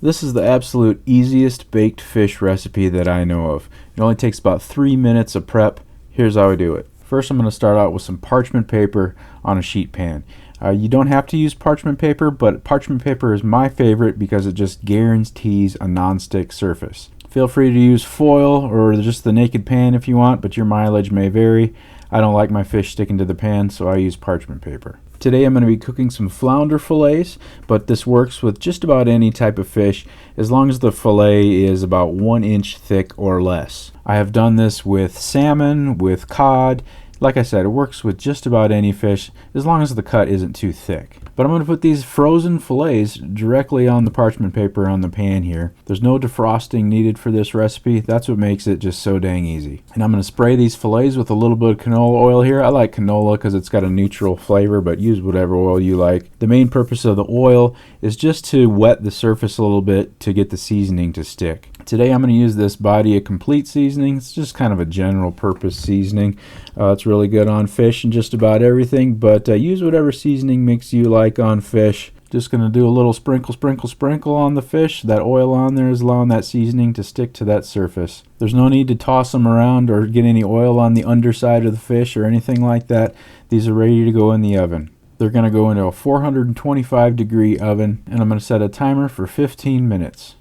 This is the absolute easiest baked fish recipe that I know of. It only takes about 3 minutes of prep. Here's how I do it. First, I'm going to start out with some parchment paper on a sheet pan. You don't have to use parchment paper, but parchment paper is my favorite because it just guarantees a non-stick surface. Feel free to use foil or just the naked pan if you want, but your mileage may vary. I don't like my fish sticking to the pan, so I use parchment paper. Today I'm going to be cooking some flounder fillets, but this works with just about any type of fish as long as the fillet is about 1 inch thick or less. I have done this with salmon, with cod. Like I said, it works with just about any fish as long as the cut isn't too thick. But I'm going to put these frozen fillets directly on the parchment paper on the pan here. There's no defrosting needed for this recipe. That's what makes it just so dang easy. And I'm going to spray these fillets with a little bit of canola oil here. I like canola because it's got a neutral flavor, but use whatever oil you like. The main purpose of the oil is just to wet the surface a little bit to get the seasoning to stick. Today I'm going to use this Badia Complete seasoning. It's just kind of a general purpose seasoning. It's really good on fish and just about everything, but use whatever seasoning makes you like on fish. Just going to do a little sprinkle on the fish. That oil on there is allowing that seasoning to stick to that surface. There's no need to toss them around or get any oil on the underside of the fish or anything like that. These are ready to go in the oven. They're going to go into a 425 degree oven, and I'm going to set a timer for 15 minutes.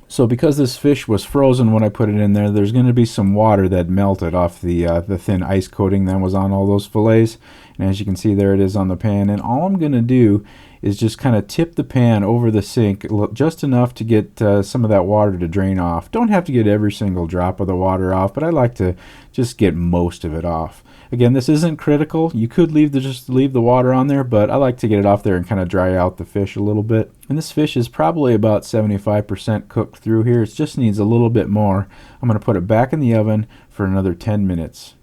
So because this fish was frozen when I put it in there, there's going to be some water that melted off the thin ice coating that was on all those fillets. And as you can see, there it is on the pan. And all I'm going to do is just kind of tip the pan over the sink just enough to get some of that water to drain off. Don't have to get every single drop of the water off, but I like to just get most of it off. Again, this isn't critical. You could just leave the water on there, but I like to get it off there and kind of dry out the fish a little bit. And this fish is probably about 75% cooked through here. It just needs a little bit more. I'm going to put it back in the oven for another 10 minutes.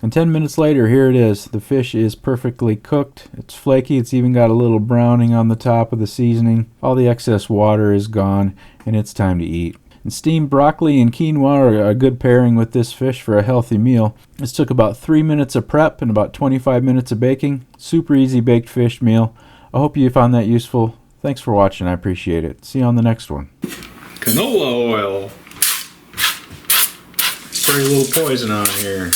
And 10 minutes later, here it is. The fish is perfectly cooked. It's flaky. It's even got a little browning on the top of the seasoning. All the excess water is gone, and it's time to eat. And steamed broccoli and quinoa are a good pairing with this fish for a healthy meal. This took about 3 minutes of prep and about 25 minutes of baking. Super easy baked fish meal. I hope you found that useful. Thanks for watching. I appreciate it. See you on the next one. Canola oil. Spray a little poison on here.